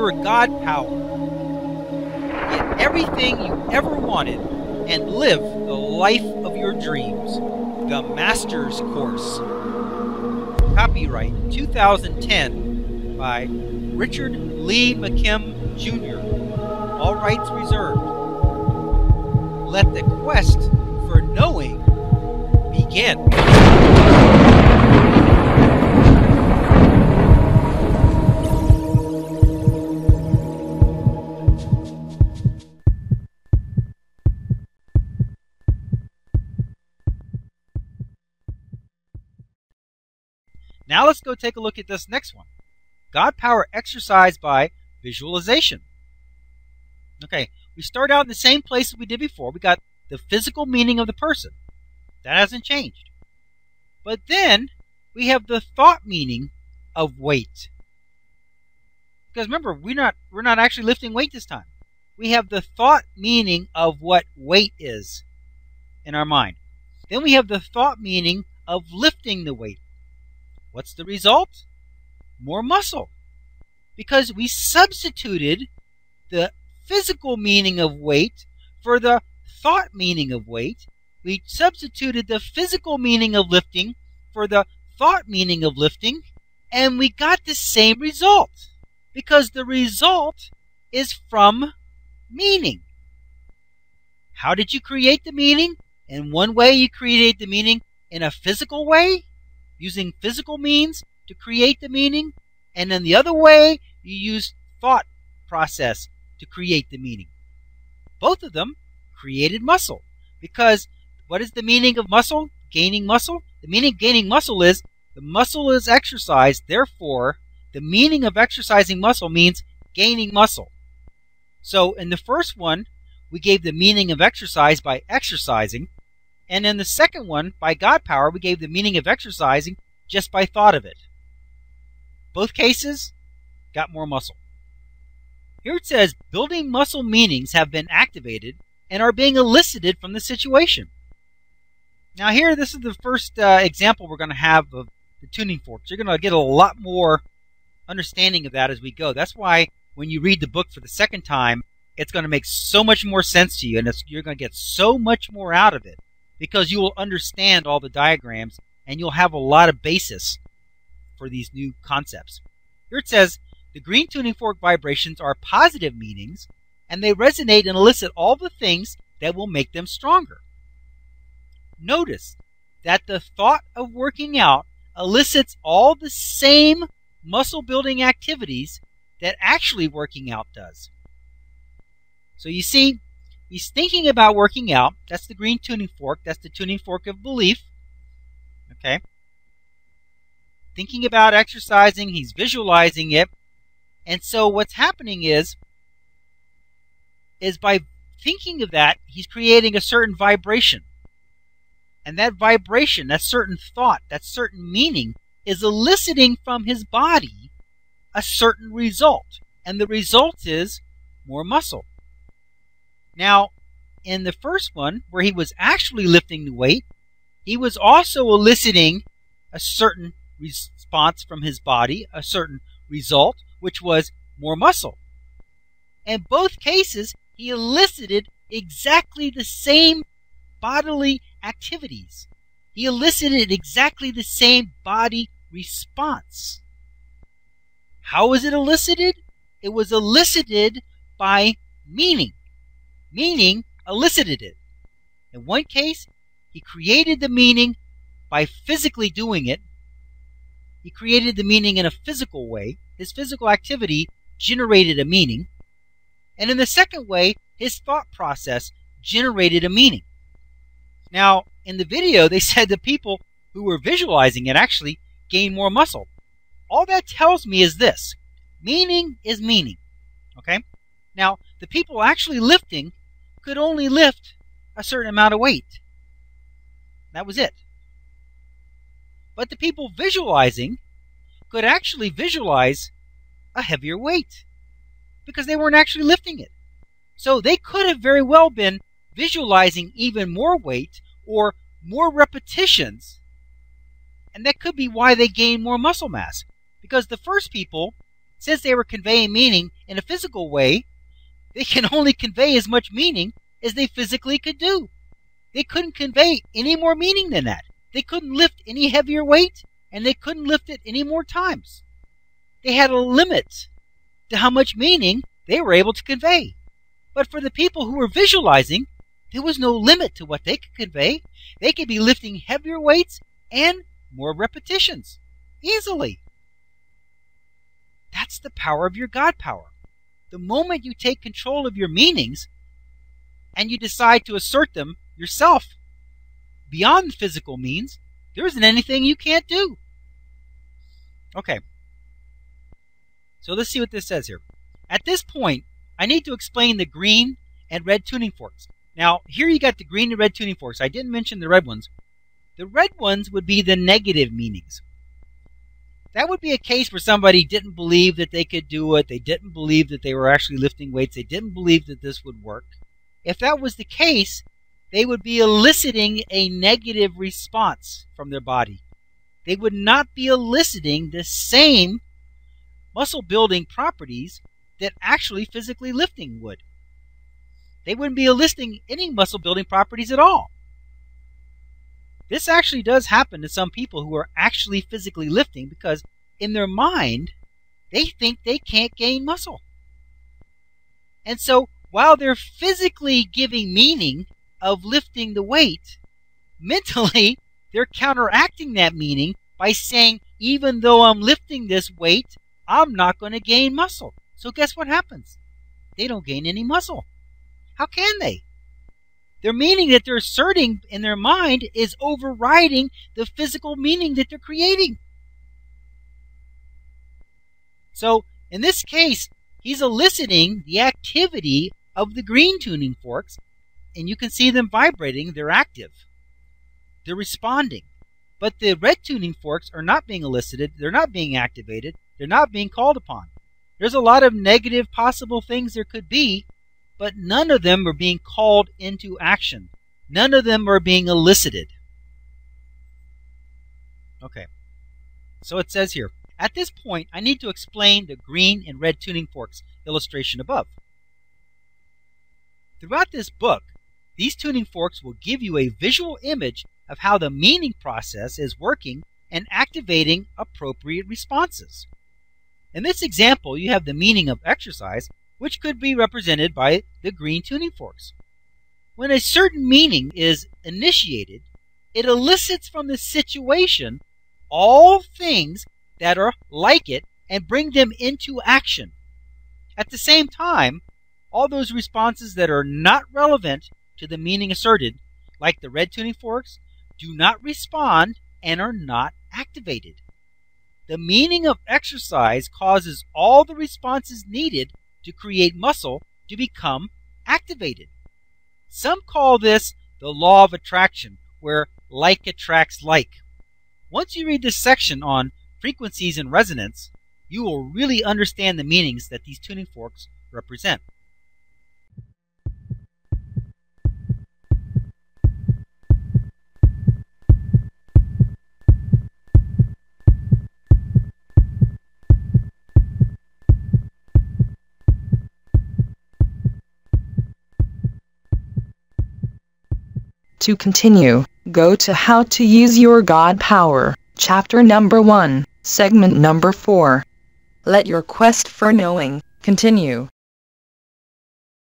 your God power. Get everything you ever wanted and live the life of your dreams. The Master's Course. Copyright 2010 by Richard Lee McKim Jr. All rights reserved. Let the quest for knowing begin. Now let's go take a look at this next one. God power exercised by visualization. Okay, we start out in the same place as we did before. We got the physical meaning of the person. That hasn't changed. But then we have the thought meaning of weight. Because remember, we're not actually lifting weight this time. We have the thought meaning of what weight is in our mind. Then we have the thought meaning of lifting the weight. What's the result? More muscle. Because we substituted the physical meaning of weight for the thought meaning of weight. We substituted the physical meaning of lifting for the thought meaning of lifting, and we got the same result. Because the result is from meaning. How did you create the meaning? In one way, you create the meaning in a physical way, using physical means to create the meaning, and in the other way, you use thought process to create the meaning. Both of them created muscle, because what is the meaning of muscle? Gaining muscle? The meaning of gaining muscle is the muscle is exercised, therefore, the meaning of exercising muscle means gaining muscle. So in the first one, we gave the meaning of exercise by exercising, and in the second one, by God power, we gave the meaning of exercising just by thought of it. Both cases got more muscle. Here it says, building muscle meanings have been activated and are being elicited from the situation. Now here, this is the first example we're going to have of the tuning forks. You're going to get a lot more understanding of that as we go. That's why when you read the book for the second time, it's going to make so much more sense to you, and you're going to get so much more out of it, because you will understand all the diagrams and you'll have a lot of basis for these new concepts. Here it says, the green tuning fork vibrations are positive meanings, and they resonate and elicit all the things that will make them stronger. Notice that the thought of working out elicits all the same muscle building activities that actually working out does. So you see, he's thinking about working out. That's the green tuning fork. That's the tuning fork of belief. Okay? Thinking about exercising, he's visualizing it. And so what's happening is by thinking of that, he's creating a certain vibration. And that vibration, that certain thought, that certain meaning, is eliciting from his body a certain result. And the result is more muscle. Now, in the first one, where he was actually lifting the weight, he was also eliciting a certain response from his body, a certain result, which was more muscle. In both cases, he elicited exactly the same bodily activities. He elicited exactly the same body response. How was it elicited? It was elicited by meaning. Meaning elicited it. In one case, he created the meaning by physically doing it. He created the meaning in a physical way. His physical activity generated a meaning. And in the second way, his thought process generated a meaning. Now, in the video, they said the people who were visualizing it actually gained more muscle. All that tells me is this. Meaning is meaning. Okay? Now, the people actually lifting could only lift a certain amount of weight. That was it. But the people visualizing could actually visualize a heavier weight because they weren't actually lifting it. So they could have very well been visualizing even more weight or more repetitions, and that could be why they gained more muscle mass. Because the first people Since they were conveying meaning in a physical way, they can only convey as much meaning as they physically could do. They couldn't convey any more meaning than that. They couldn't lift any heavier weight, and they couldn't lift it any more times. They had a limit to how much meaning they were able to convey. But for the people who were visualizing, there was no limit to what they could convey. They could be lifting heavier weights and more repetitions easily. That's the power of your God power. The moment you take control of your meanings and you decide to assert them yourself beyond the physical means, there isn't anything you can't do. Okay, so let's see what this says here. At this point, I need to explain the green and red tuning forks. Now, here you got the green and red tuning forks. I didn't mention the red ones. The red ones would be the negative meanings. That would be a case where somebody didn't believe that they could do it. They didn't believe that they were actually lifting weights. They didn't believe that this would work. If that was the case, they would be eliciting a negative response from their body. They would not be eliciting the same muscle building properties that actually physically lifting would. They wouldn't be eliciting any muscle building properties at all. This actually does happen to some people who are actually physically lifting because in their mind, they think they can't gain muscle. And so while they're physically giving meaning of lifting the weight, mentally they're counteracting that meaning by saying, even though I'm lifting this weight, I'm not going to gain muscle. So guess what happens? They don't gain any muscle. How can they? Their meaning that they're asserting in their mind is overriding the physical meaning that they're creating. So in this case, he's eliciting the activity of the green tuning forks, and you can see them vibrating. They're active. They're responding. But the red tuning forks are not being elicited. They're not being activated. They're not being called upon. There's a lot of negative possible things there could be, but none of them are being called into action. None of them are being elicited. Okay, so it says here, at this point, I need to explain the green and red tuning forks illustration above. Throughout this book, these tuning forks will give you a visual image of how the meaning process is working and activating appropriate responses. In this example, you have the meaning of exercise, which could be represented by the green tuning forks. When a certain meaning is initiated, it elicits from the situation all things that are like it and bring them into action. At the same time, all those responses that are not relevant to the meaning asserted, like the red tuning forks, do not respond and are not activated. The meaning of exercise causes all the responses needed to create muscle to become activated. Some call this the law of attraction, where like attracts like. Once you read this section on frequencies and resonance, you will really understand the meanings that these tuning forks represent. To continue, go to How to Use Your God Power, Chapter number 1, Segment number 4. Let your quest for knowing continue.